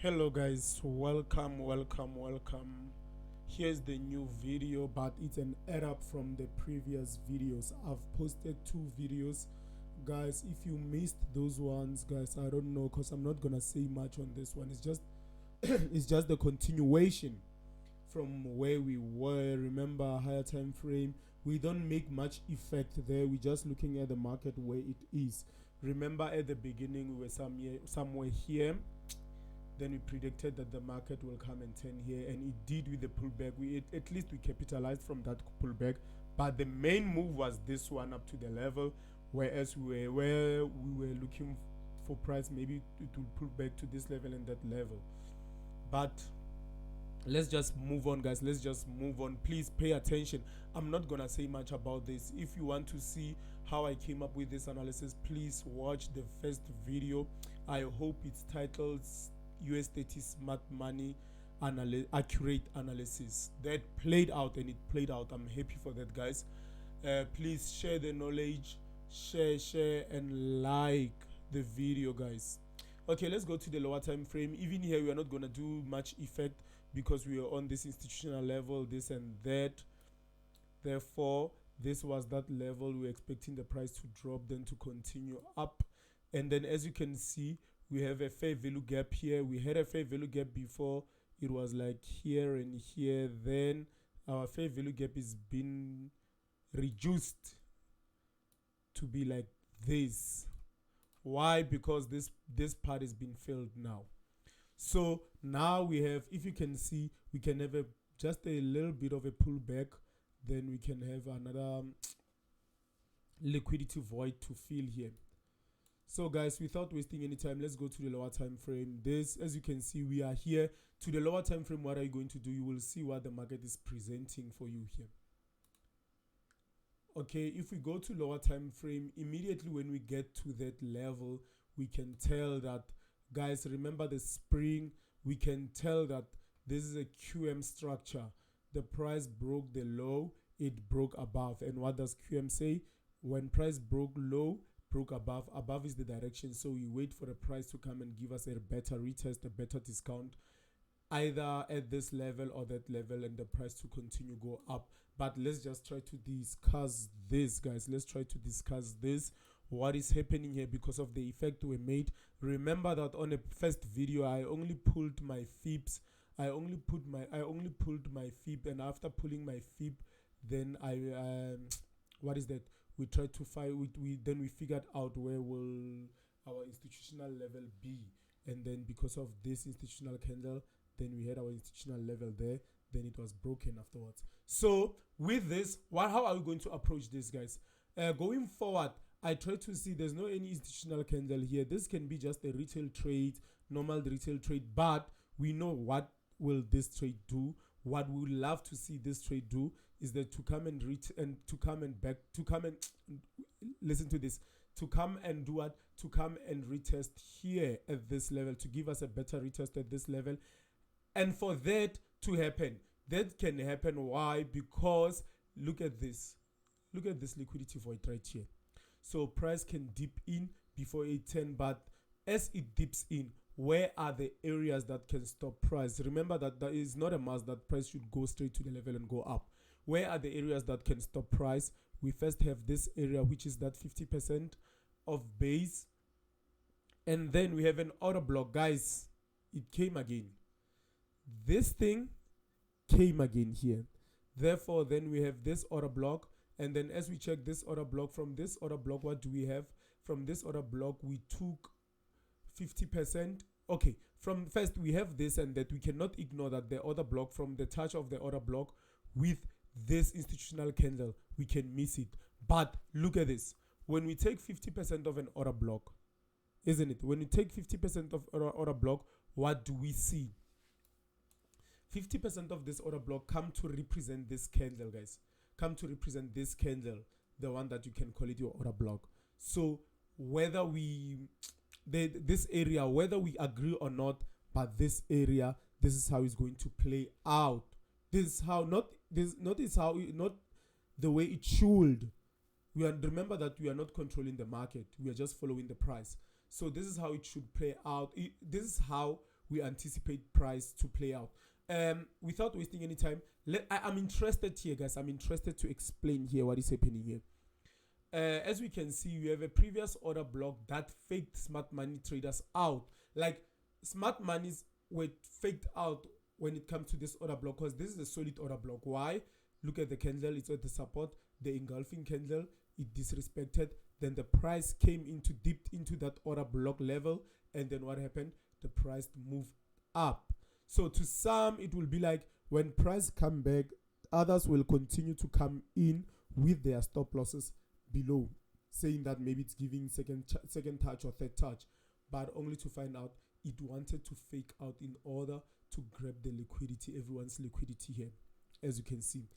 Hello guys, welcome. Here's the new video, but it's an add up from the previous videos. I've posted 2 videos, guys. If you missed those ones, guys, I don't know, because I'm not gonna say much on this one. It's just it's just the continuation from where we were. Remember, higher time frame, we don't make much effect there. We're just looking at the market where it is. Remember, at the beginning we were somewhere here. Then we predicted that the market will come and turn here, and it did with the pullback. At least we capitalized from that pullback, but the main move was this one up to the level, whereas we were looking for price maybe to pull back to this level and that level. But let's just move on, guys. Let's just move on. Please pay attention. I'm not gonna say much about this. If you want to see how I came up with this analysis, please watch the first video. I hope it's titled US30 Smart Money Accurate Analysis. That played out, and it played out. I'm happy for that, guys. Please share the knowledge, share and like the video, guys. Okay, let's go to the lower time frame. Even here we are not going to do much effect because we are on this institutional level, this and that. Therefore, this was that level. We're expecting the price to drop, then to continue up. And then, as you can see, we have a fair value gap here. We had a fair value gap before. It was like here and here. Then our fair value gap is been reduced to be like this. Why? Because this part has been filled now. So now we have, if you can see, we can have just a little bit of a pullback. Then we can have another liquidity void to fill here. So guys, without wasting any time, let's go to the lower time frame. This, as you can see, we are here to the lower time frame. What are you going to do? You will see what the market is presenting for you here. Okay, if we go to lower time frame, immediately when we get to that level, we can tell that, guys, remember the spring, we can tell that this is a QM structure. The price broke the low, it broke above. And what does QM say? When price broke low, broke above is the direction. So we wait for the price to come and give us a better retest, a better discount, either at this level or that level, and the price to continue go up. But let's just try to discuss this, guys. Let's try to discuss this, what is happening here because of the effect we made. Remember that on the first video I only pulled my fips. I only pulled my fib, and after pulling my fib, then what is that? We tried to find, then we figured out where will our institutional level be, and then because of this institutional candle, then we had our institutional level there, then it was broken afterwards. So with this, how are we going to approach this, guys? Going forward, I try to see there's no any institutional candle here. This can be just a retail trade, normal retail trade, but we know what will this trade do. What we would love to see this trade do is that to come and listen to this, to come and do what? To come and retest here at this level, to give us a better retest at this level. And for that to happen, that can happen. Why? Because look at this liquidity void right here. So price can dip in before it turn, but as it dips in, where are the areas that can stop price? Remember that there is not a must that price should go straight to the level and go up. Where are the areas that can stop price? We first have this area, which is that 50% of base, and then we have an order block. Guys, it came again. This thing came again here. Therefore, then we have this order block, and then as we check this order block, from this order block, what do we have? From this order block, we took 50%. Okay, from first we have this and that. We cannot ignore that the order block, from the touch of the order block with this institutional candle, we can miss it. But look at this. When we take 50% of an order block, isn't it? When we take 50% of order block, what do we see? 50% of this order block come to represent this candle, guys. Come to represent this candle, the one that you can call it your order block. So whether this area, whether we agree or not, but this area, this is how it's going to play out. This is how, not the way it should. Remember that we are not controlling the market. We are just following the price. So this is how it should play out. This is how we anticipate price to play out. Without wasting any time, I'm interested here, guys. I'm interested to explain here what is happening here. As we can see, we have a previous order block that faked smart money traders out. Like, smart monies were faked out when it comes to this order block, because this is a solid order block. Why? Look at the candle, it's at the support, the engulfing candle, it disrespected, then the price came into, dipped into that order block level, and then what happened? The price moved up. So to some, it will be like when price come back, others will continue to come in with their stop losses below, saying that maybe it's giving second touch or third touch, but only to find out it wanted to fake out in order to grab the liquidity, everyone's liquidity here, as you can see.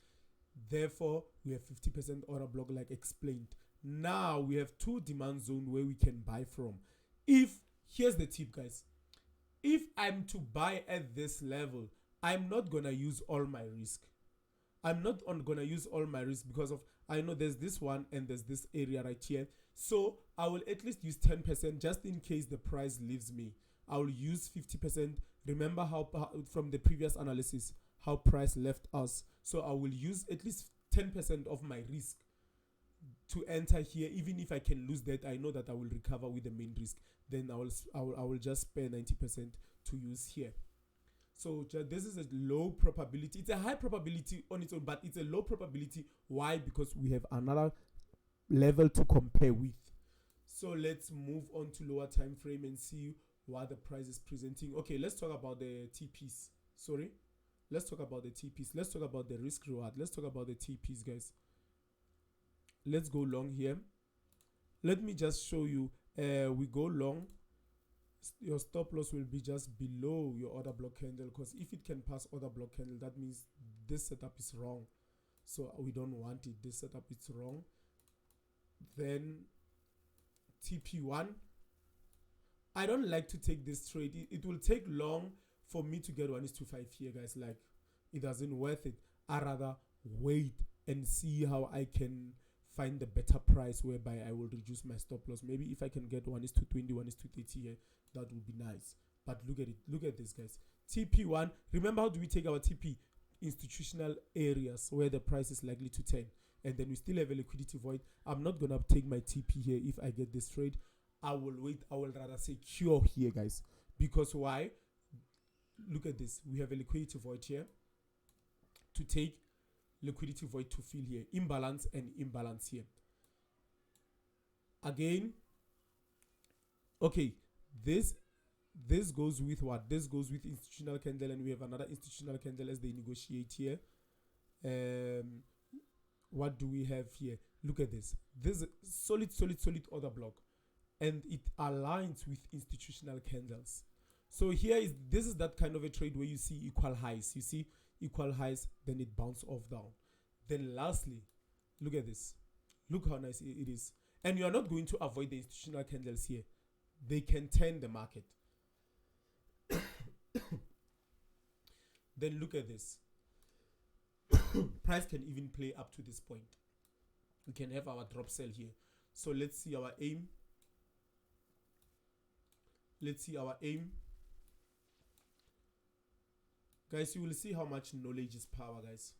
Therefore, we have 50% order block, like explained. Now we have two demand zone where we can buy from. Here's the tip, guys. If I'm to buy at this level, I'm not gonna use all my risk. I'm not gonna use all my risk because of, I know there's this one and there's this area right here. So I will at least use 10% just in case the price leaves me. I will use 50%. Remember how from the previous analysis, how price left us. So I will use at least 10% of my risk to enter here. Even if I can lose that, I know that I will recover with the main risk. Then I will just spare 90% to use here. So this is a low probability. It's a high probability on its own, but it's a low probability. Why? Because we have another level to compare with. So let's move on to lower time frame and see what the price is presenting. Okay, let's talk about the TPs. Let's talk about the TPs. Let's talk about the risk reward. Let's talk about the TPs, guys. Let's go long here. Let me just show you. We go long. Your stop loss will be just below your order block candle, because if it can pass order block candle, that means this setup is wrong. So we don't want it. This setup is wrong. Then TP1. I don't like to take this trade. It will take long for me to get 1:5 here, guys. Like, it doesn't worth it. I rather wait and see how I can find the better price whereby I will reduce my stop loss. Maybe if I can get 1:20, 1:30 here, that would be nice. But look at it. Look at this, guys. TP1. Remember, how do we take our TP? Institutional areas where the price is likely to turn. And then we still have a liquidity void. I'm not going to take my TP here if I get this trade. I will wait. I will rather secure here, guys. Because why? Look at this. We have a liquidity void here to take, liquidity void to fill here. Imbalance and imbalance here. Again, okay, this goes with what? This goes with institutional candle, and we have another institutional candle as they negotiate here. What do we have here? Look at this. This is solid order block, and it aligns with institutional candles. So this is that kind of a trade where you see equal highs. You see equal highs, then it bounces off down. Then lastly, look at this. Look how nice it is. And you are not going to avoid the institutional candles here. They can turn the market. Then look at this. Price can even play up to this point. We can have our drop sell here. So let's see our aim. Guys, you will see how much knowledge is power, guys.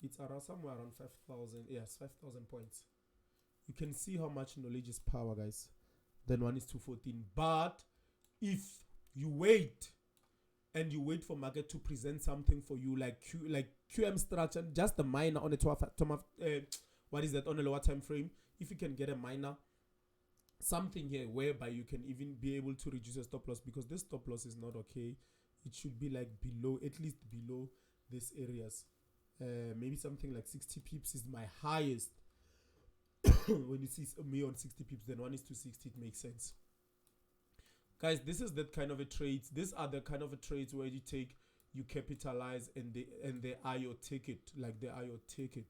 It's around somewhere around 5,000. Yes, 5,000 points. You can see how much knowledge is power, guys. Then 1:14. But if you wait and you wait for market to present something for you, like QM structure, just a minor on a 12 what is that, on a lower time frame, if you can get a minor something here whereby you can even be able to reduce your stop loss, because this stop loss is not okay. It should be like below, at least below these areas. Maybe something like 60 pips is my highest. When you see me on 60 pips, then 1:60, it makes sense. Guys, this is that kind of a trade. These are the kind of a trades where you capitalize, and they are your ticket. Like, they are your ticket.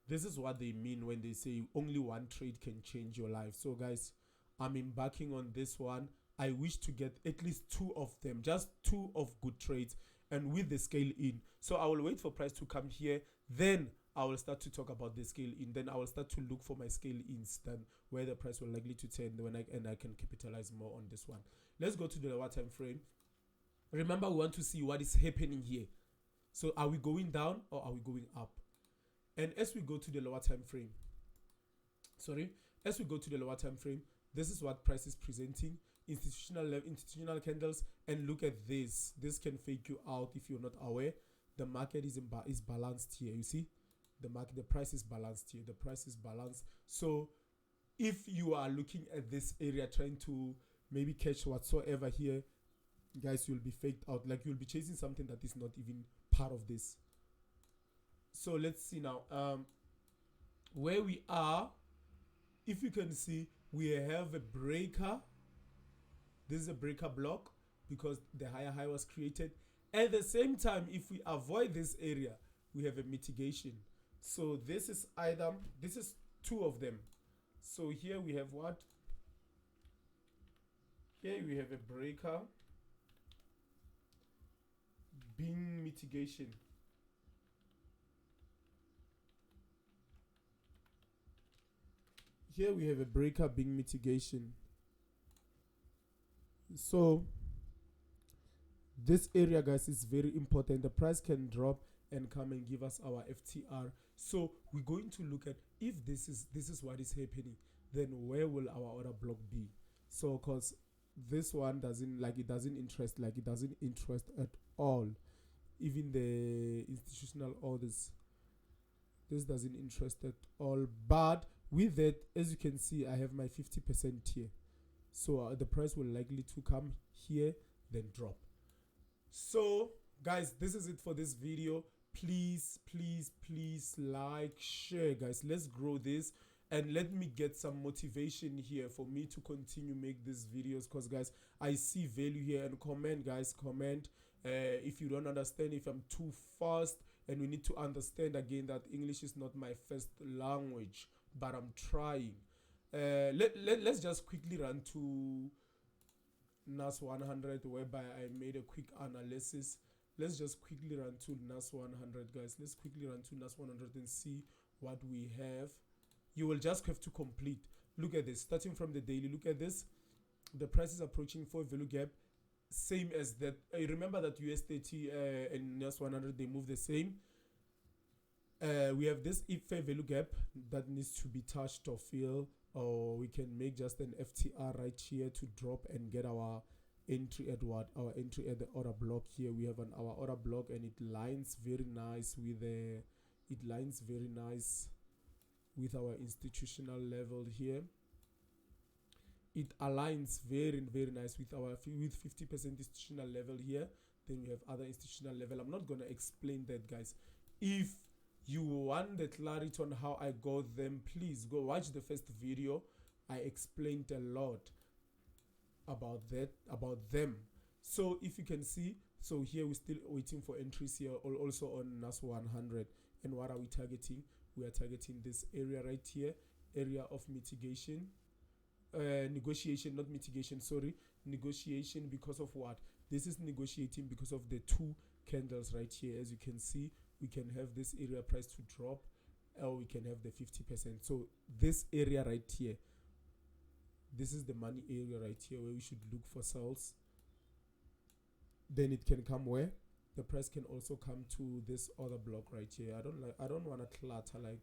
This is what they mean when they say only one trade can change your life. So guys, I'm embarking on this one. I wish to get at least 2 of them, just 2 of good trades, and with the scale in. So I will wait for price to come here, then I will start to talk about the scale in. Then I will start to look for my scale ins, then where the price will likely to turn when I can capitalize more on this one. Let's go to the lower time frame. Remember, we want to see what is happening here. So are we going down or are we going up? And as we go to the lower time frame, as we go to the lower time frame, this is what price is presenting. Institutional candles, and look at this. This can fake you out if you're not aware. The market is balanced here. You see, the price is balanced here. The price is balanced. So if you are looking at this area trying to maybe catch whatsoever here, guys, you'll be faked out. Like, you'll be chasing something that is not even part of this. So let's see now where we are. If you can see, we have a breaker. This is a breaker block because the higher high was created. At the same time, if we avoid this area, we have a mitigation. So this is two of them. So here we have what? Here we have a breaker being mitigation. Here we have a breaker being mitigation. So this area, guys, is very important. The price can drop and come and give us our FTR. So we're going to look at, if this is what is happening, then where will our order block be? So because this one doesn't interest at all. Even the institutional orders, this doesn't interest at all. But with that, as you can see, I have my 50% here. So the price will likely to come here, then drop. So guys, this is it for this video. Please like, share, guys. Let's grow this, and let me get some motivation here for me to continue make these videos, because guys, I see value here. And comment, guys, comment if you don't understand, if I'm too fast. And we need to understand again that English is not my first language, but I'm trying. Let's just quickly run to NAS100, whereby I made a quick analysis. Let's just quickly run to NAS100, guys. Let's quickly run to NAS100 and see what we have. You will just have to complete. Look at this. Starting from the daily, look at this. The price is approaching 4 value gap. Same as that. Remember that US30 and NAS100, they move the same. We have this fair value gap that needs to be touched or filled, or we can make just an FTR right here to drop and get our entry at what? Our entry at the order block here. We have our order block, and it lines very nice with our institutional level here. It aligns very nice with 50% institutional level here. Then we have other institutional level. I'm not gonna explain that, guys. If you want the clarity on how I got them, please go watch the first video. I explained a lot about them. So if you can see, so here we're still waiting for entries here, also on NAS100. And what are we targeting? We are targeting this area right here, area of mitigation, negotiation, not mitigation, sorry, negotiation. Because of what? This is negotiating because of the two candles right here. As you can see, we can have this area price to drop, or we can have the 50%. So this area right here, this is the money area right here, where we should look for sales. Then it can come where? The price can also come to this other block right here. I don't want to clutter, like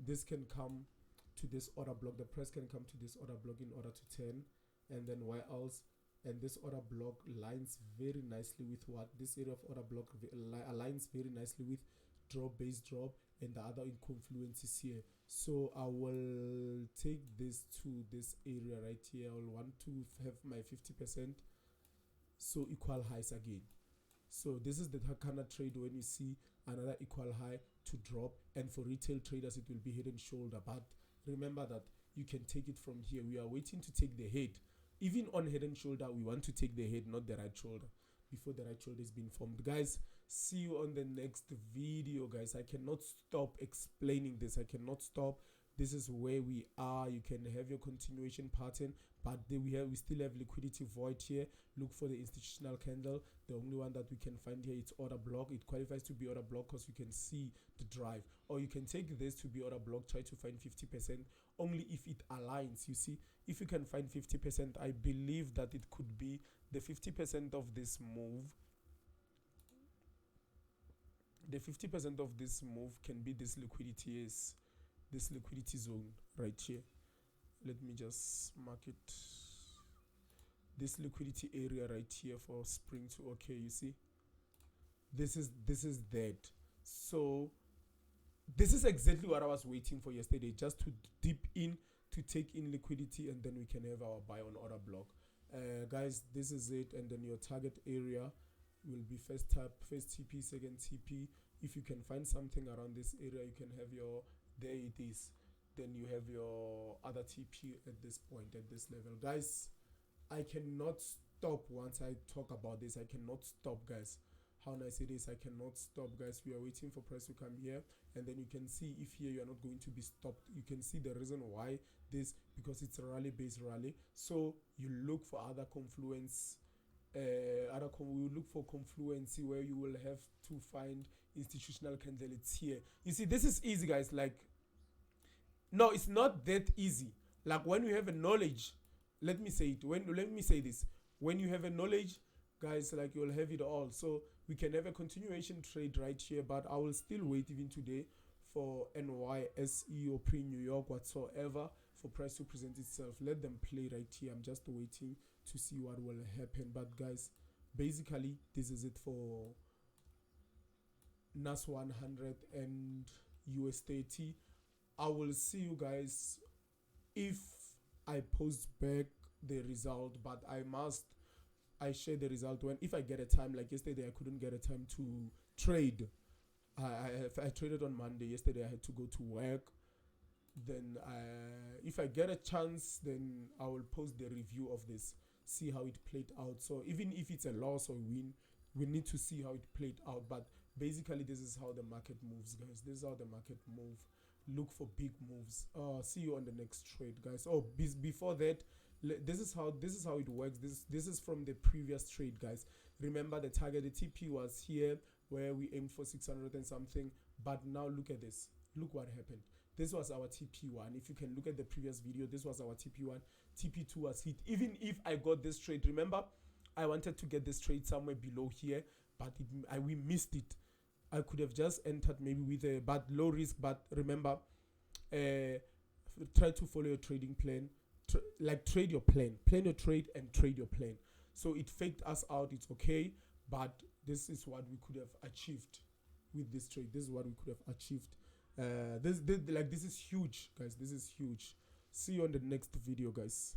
this can come to this order block. The price can come to this order block in order to turn, and then where else? And this order block lines very nicely with what? This area of order block aligns very nicely with drop, base drop, and the other confluences here. So I will take this to this area right here. I will want to have my 50%. So equal highs again. So this is the kind of trade when you see another equal high to drop, and for retail traders it will be head and shoulder. But remember that you can take it from here. We are waiting to take the head. Even on head and shoulder, we want to take the head, not the right shoulder, before the right shoulder is being formed. Guys, see you on the next video, guys. I cannot stop explaining this. I cannot stop. this is where we are. You can have your continuation pattern, but we still have liquidity void here. Look for the institutional candle. The only one that we can find here, it's order block. It qualifies to be order block because you can see the drive, or you can take this to be order block. Try to find 50% only if it aligns. You see, if you can find 50%, I believe that it could be the 50% of this move. The 50% of this move can be this liquidity, is this liquidity zone right here. Let me just mark it, this liquidity area right here for spring to okay. You see, this is that. So this is exactly what I was waiting for yesterday, just to dip in to take in liquidity, and then we can have our buy on order block. Guys, this is it. And then your target area will be first TP, second TP. If you can find something around this area, you can have your, there it is, then you have your other TP at this point, at this level. Guys, I cannot stop once I talk about this. I cannot stop, guys. How nice it is. I cannot stop, guys. We are waiting for price to come here, and then you can see if here you are not going to be stopped. You can see the reason why this, because it's a rally based rally. So you look for other confluence, we look for confluency where you will have to find institutional candle. It's here. You see, this is easy, guys. Like, no, it's not that easy. Like, when you have a knowledge, let me say this, when you have a knowledge, guys, like, you'll have it all. So we can have a continuation trade right here, but I will still wait even today for NYSE or pre-New York whatsoever for price to present itself. Let them play right here. I'm just waiting to see what will happen. But guys, basically this is it for NAS100 and US30. I will see you guys if I post back the result, but I share the result when, if I get a time. Like yesterday I couldn't get a time to trade. I traded on Monday. Yesterday I had to go to work. Then if I get a chance, then I will post the review of this, see how it played out. So even if it's a loss or win, we need to see how it played out. But basically this is how the market moves, guys. This is how the market moves. Look for big moves. See you on the next trade, guys. Oh, before that, this is how it works. This is from the previous trade, guys. Remember, the target, the TP was here where we aimed for 600 and something, but now look at this. Look what happened. This was our TP1. If you can look at the previous video, this was our TP1. TP2 was hit. Even if I got this trade, remember, I wanted to get this trade somewhere below here, but we missed it. I could have just entered maybe with a but low risk. But remember, try to follow your trading plan. Like, trade your plan your trade and trade your plan. So it faked us out, it's okay, but this is what we could have achieved with this trade. This is what we could have achieved. This is huge, guys. This is huge. See you on the next video, guys.